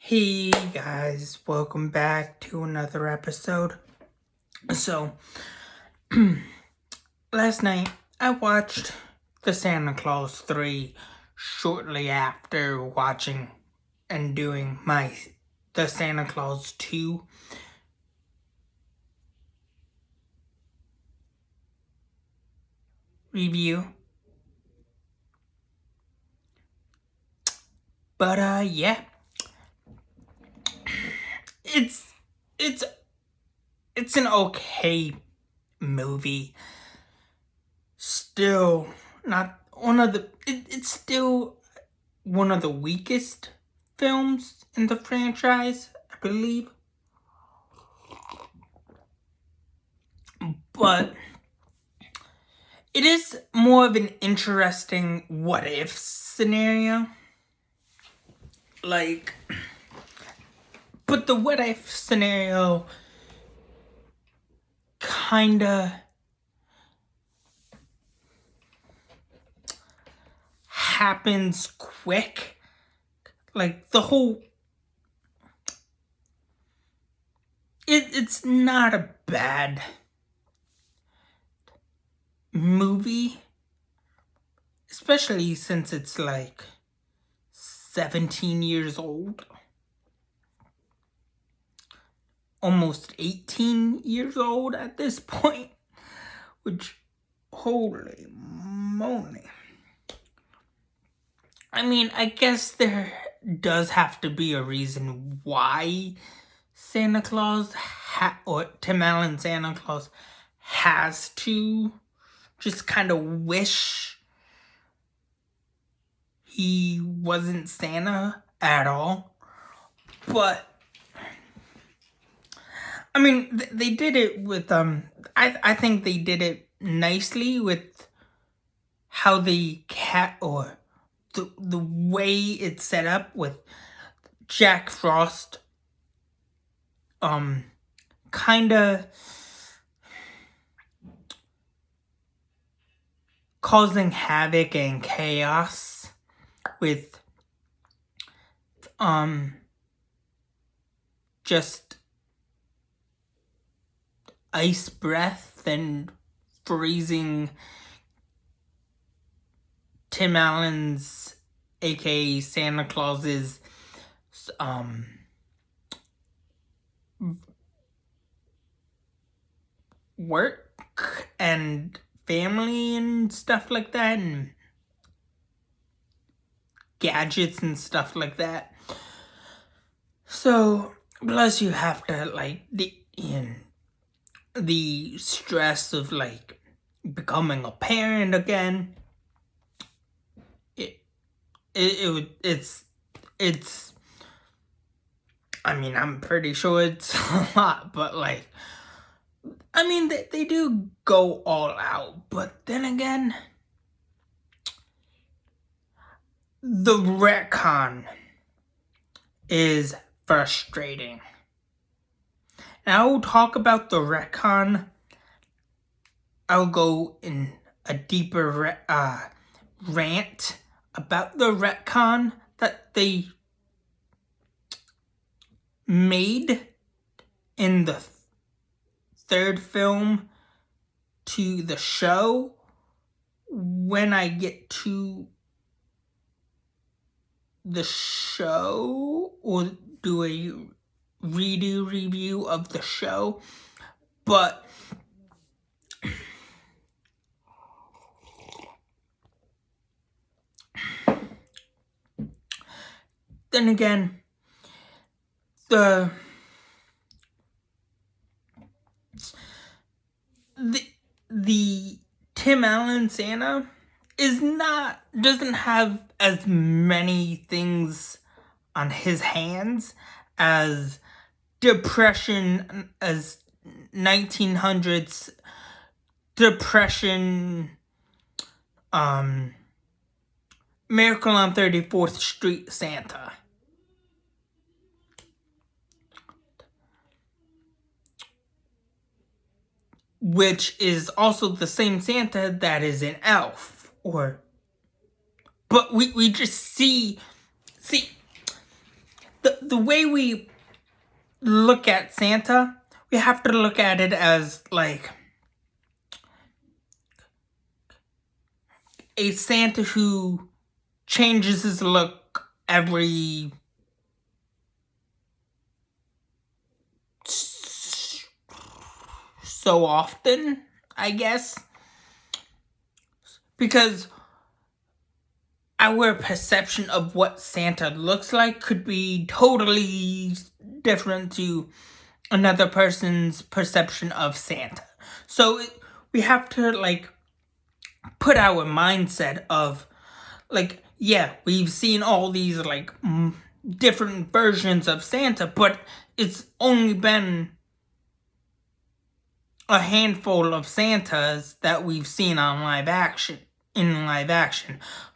Hey guys, welcome back to another episode. So, last night I watched The Santa Claus 3 shortly after watching and doing The Santa Claus 2 review. But yeah. It's an okay movie. Still not one of the it's still one of the weakest films in the franchise, I believe. But it is more of an interesting what if scenario. But the what if scenario kinda happens quick. The whole it's not a bad movie, especially since it's 17 years old, almost 18 years old at this point, which, holy moly. I mean, I guess there does have to be a reason why Santa Claus or Tim Allen Santa Claus has to just kind of wish he wasn't Santa at all. But I mean, they did it with I think they did it nicely with how the way it's set up with Jack Frost kind of causing havoc and chaos with just ice breath and freezing Tim Allen's, aka Santa Claus's, work and family and stuff like that, and gadgets and stuff like that. So, plus you have to, the stress of, becoming a parent again. It's I mean, I'm pretty sure it's a lot, but I mean, they do go all out, but then again, the retcon is frustrating. And I will talk about the retcon. I'll go in a deeper rant about the retcon that they made in the third film to the show when I get to the show or do a redo review of the show. But then again, the Tim Allen Santa doesn't have as many things on his hands as depression, as 1900s depression, Miracle on 34th Street Santa. Which is also the same Santa that is in Elf. But we just see the the way we look at Santa, we have to look at it as like a Santa who changes his look every so often, I guess. Because our perception of what Santa looks like could be totally different to another person's perception of Santa. So we have to like put our mindset of like, yeah, we've seen all these like different versions of Santa, but it's only been a handful of Santas that we've seen on live action.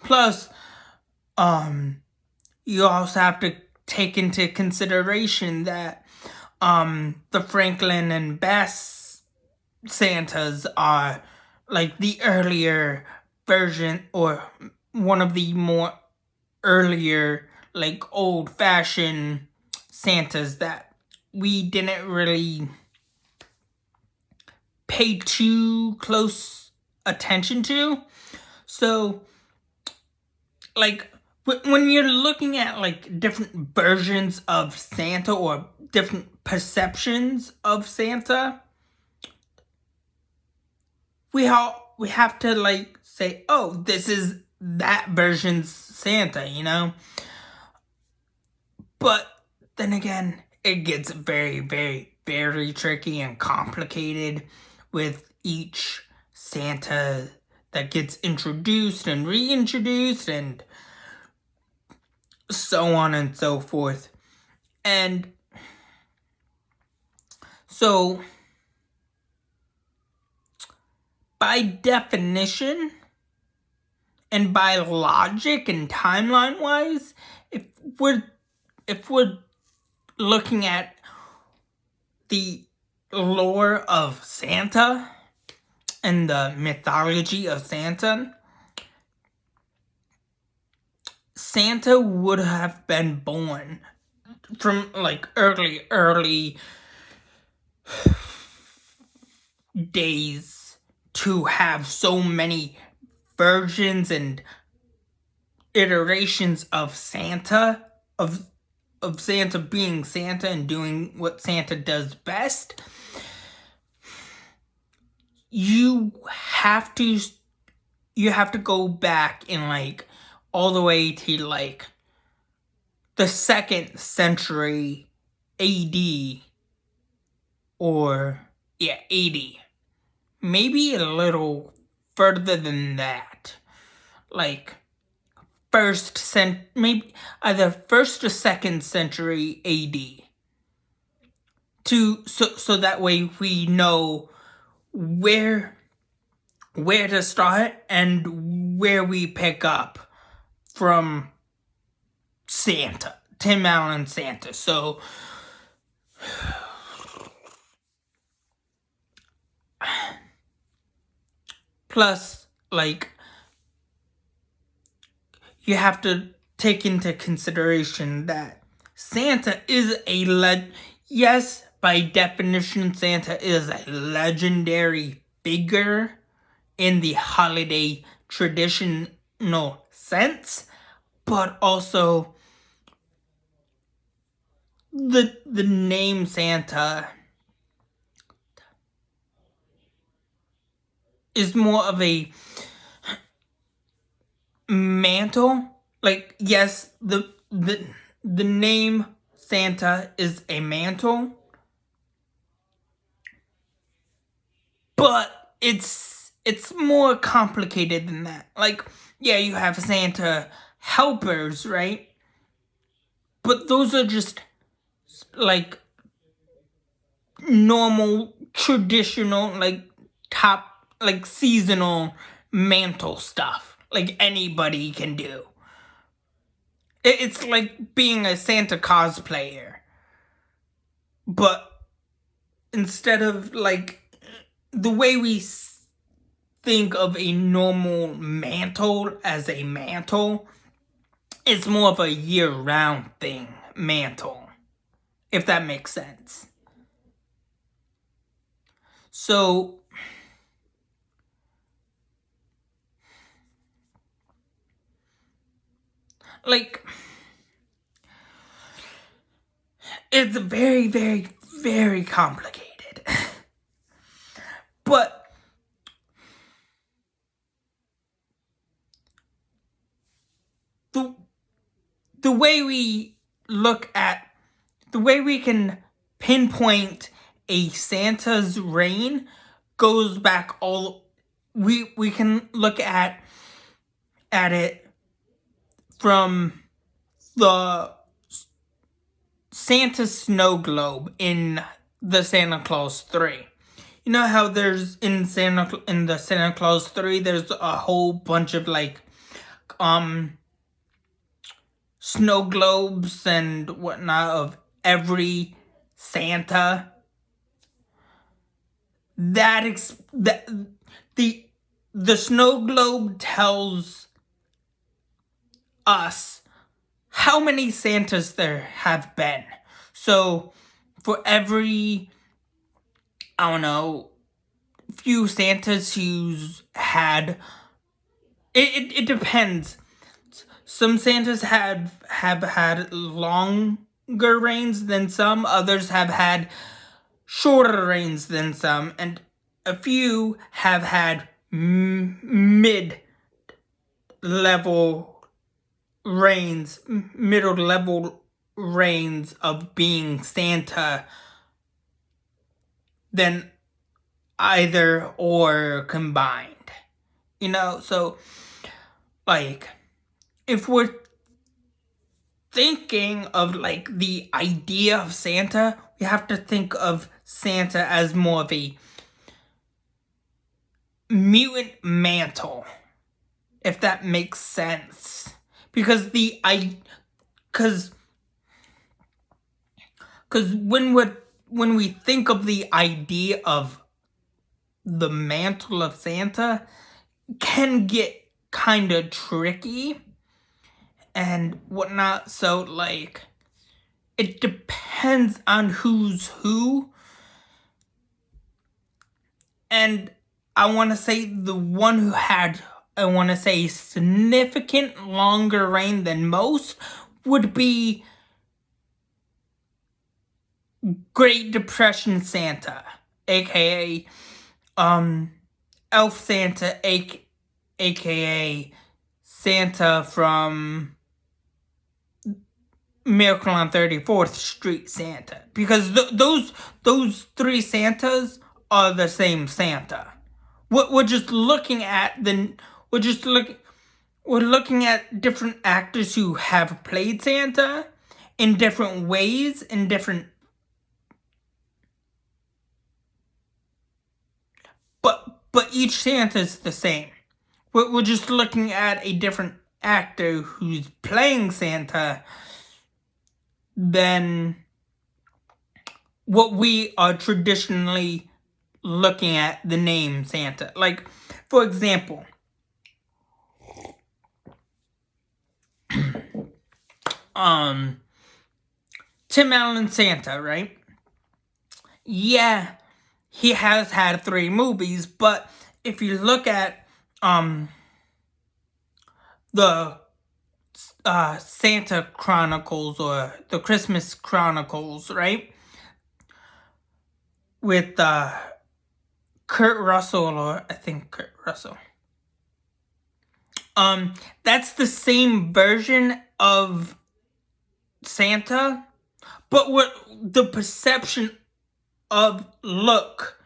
Plus, you also have to take into consideration that the Franklin and Bass Santas are like the earlier version, or one of the more earlier like old-fashioned Santas that we didn't really pay too close attention to. So like when you're looking at like different versions of Santa or different perceptions of Santa, we have to like say, oh, this is that version's Santa, you know? But then again, it gets very, very, very tricky and complicated with each Santa that gets introduced and reintroduced and so on and so forth. And so, by definition and by logic and timeline-wise, if we're looking at the lore of Santa and the mythology of Santa, Santa would have been born from like early days to have so many versions and iterations of Santa, of Santa being Santa and doing what Santa does best. You have to go back in like all the way to like the 2nd century AD, or AD, maybe a little further than that, like maybe either 1st or 2nd century AD, so that way we know where to start and where we pick up from Santa, Tim Allen Santa. So plus, like, you have to take into consideration that Santa is yes, by definition, Santa is a legendary figure in the holiday traditional sense, but also the name Santa is more of a mantle. Like, yes, the name Santa is a mantle, but it's more complicated than that. Like, yeah, you have Santa helpers, right? But those are just like normal, traditional, like seasonal mantle stuff. Like anybody can do. It's like being a Santa cosplayer. But instead of like the way we think of a normal mantle as a mantle, it's more of a year-round thing, mantle. if that makes sense. So, like, it's very, very, very complicated. But the way we can pinpoint a Santa's reign goes back we can look at it from the Santa snow globe in the Santa Claus 3. You know how there's in the Santa Claus 3 there's a whole bunch of like snow globes and whatnot of every Santa. The snow globe tells us how many Santas there have been. So for every, I don't know, few Santas who's had, it depends. Some Santas have had longer reigns than some. Others have had shorter reigns than some. And a few have had mid-level reigns, middle-level reigns of being Santa than either or combined. You know, so, like, if we're thinking of, like, the idea of Santa, we have to think of Santa as more of a mutant mantle, if that makes sense. Because when we think of the idea of the mantle of Santa, it can get kind of tricky and whatnot. So, like, it depends on who's who. And I want to say the one who had, I want to say, significant longer reign than most would be Great Depression Santa, aka Elf Santa, aka Santa from Miracle on 34th Street Santa, because those three Santas are the same Santa. We're just looking at we're looking at different actors who have played Santa in different ways, in different, but each Santa is the same. We're just looking at a different actor who's playing Santa than what we are traditionally looking at the name Santa. Like, for example, Tim Allen Santa, right? Yeah, he has had 3 movies, but if you look at the Santa Chronicles or the Christmas Chronicles, right? With Kurt Russell, or I think Kurt Russell. That's the same version of Santa, but what the perception of look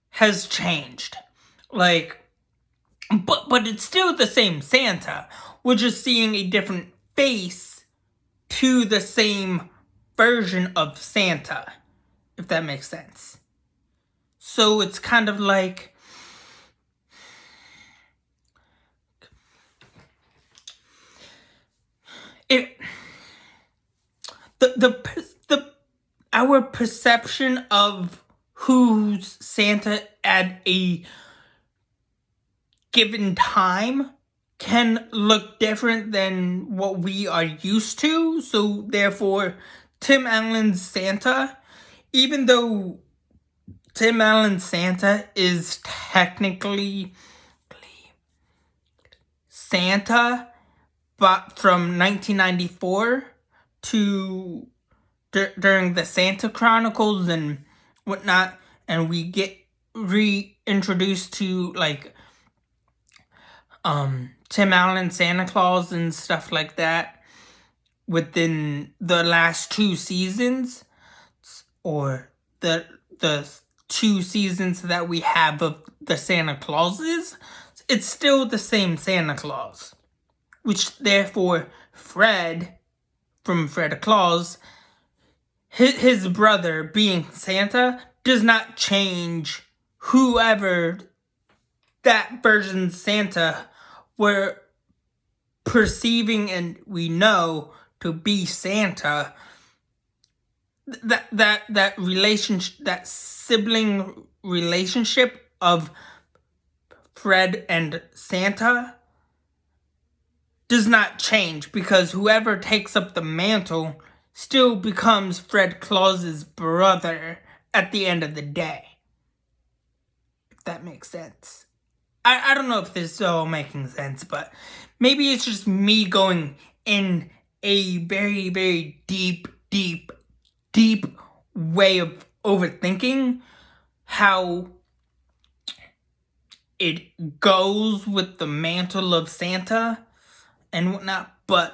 has changed. Like, but it's still the same Santa. We're just seeing a different face to the same version of Santa, if that makes sense. So it's kind of like our perception of who's Santa at a given time can look different than what we are used to. So therefore, Tim Allen's Santa, even though Tim Allen's Santa is technically Santa, but from 1994 to during the Santa Chronicles and whatnot, and we get reintroduced to like Tim Allen Santa Claus and stuff like that within the last 2 seasons, or the 2 seasons that we have of the Santa Clauses. It's still the same Santa Claus, which therefore Fred from Fred Claus, his brother being Santa, does not change whoever that version's Santa we're perceiving and we know to be Santa. That relationship, that sibling relationship of Fred and Santa does not change, because whoever takes up the mantle still becomes Fred Claus's brother at the end of the day. If that makes sense. I don't know if this is all making sense, but maybe it's just me going in a very, very deep way of overthinking how it goes with the mantle of Santa and whatnot, but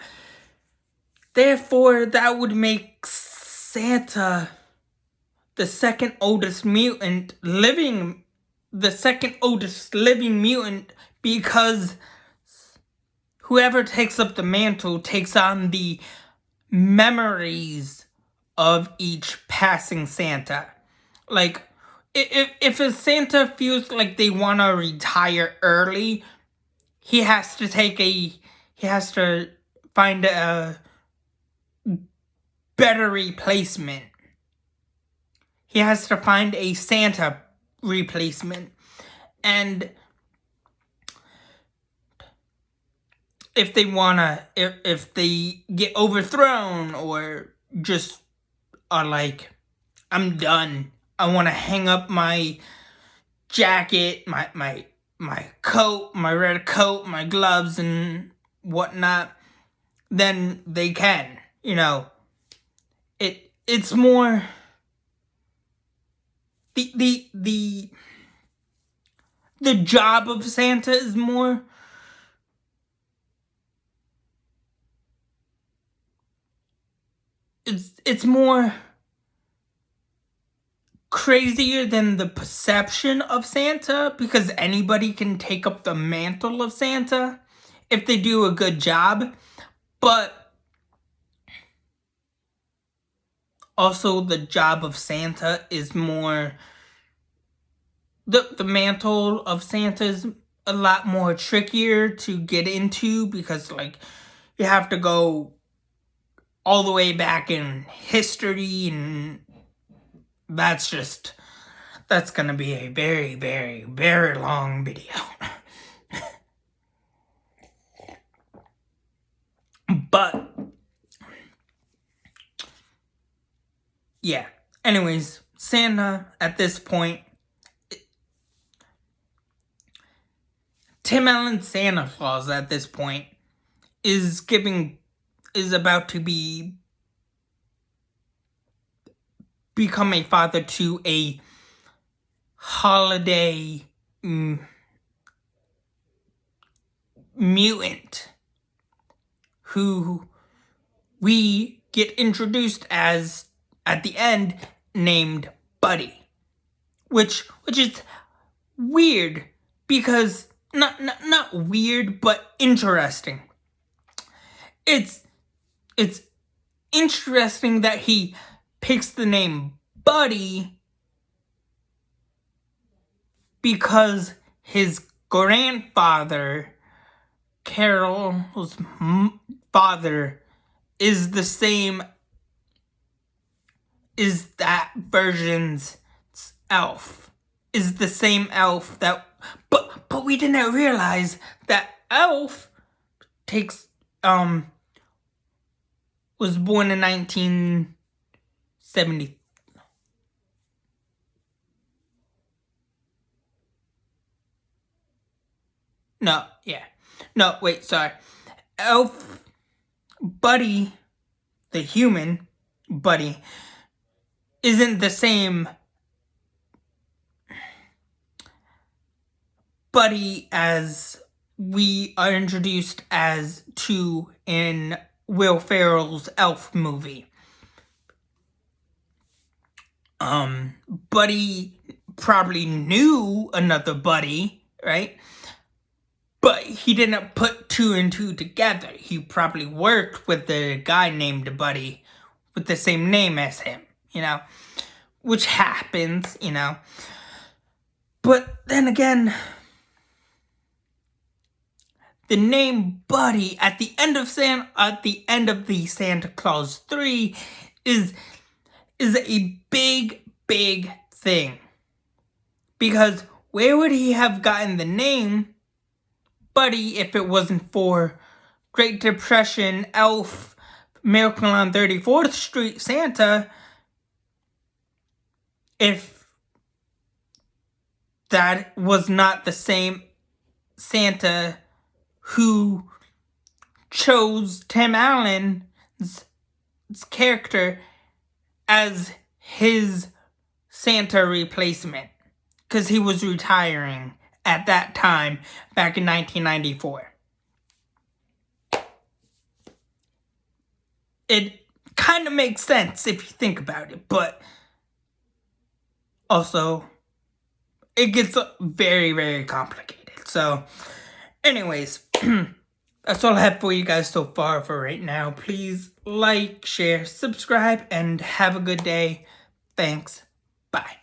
therefore that would make Santa the second oldest living mutant, because whoever takes up the mantle takes on the memories of each passing Santa. Like, if a Santa feels like they want to retire early, he has to find a better replacement. He has to find a Santa replacement. And if they get overthrown, or just are like, I'm done, I want to hang up my jacket, my coat, my red coat, my gloves and whatnot, then they can. It's more the job of Santa is more it's more crazier than the perception of Santa, because anybody can take up the mantle of Santa if they do a good job. But also the job of Santa is more, the mantle of Santa is a lot more trickier to get into, because like you have to go all the way back in history, and that's gonna be a very, very, very long video. But yeah, anyways, Santa at this point, Tim Allen's Santa Claus at this point is about to become a father to a holiday mutant who we get introduced as at the end, named Buddy, which is weird, because not weird, but interesting. It's interesting that he picks the name Buddy because his grandfather, Carol's father, is the same, is that version's elf. Is the same elf that, but we didn't realize that elf was born in 19 70. No, yeah. No, wait, sorry. Elf Buddy, the human Buddy, isn't the same Buddy as we are introduced as to in Will Ferrell's Elf movie. Buddy probably knew another Buddy, right? But he didn't put two and two together. He probably worked with a guy named Buddy with the same name as him, which happens, But then again, the name Buddy at the end of the Santa Claus 3 is a big, big thing. Because where would he have gotten the name Buddy if it wasn't for Great Depression elf Miracle on 34th Street Santa? If that was not the same Santa who chose Tim Allen's character as his Santa replacement, because he was retiring at that time back in 1994. It kind of makes sense if you think about it, but also it gets very, very complicated. So, anyways, that's all I have for you guys so far for right now. Please like, share, subscribe, and have a good day. Thanks. Bye.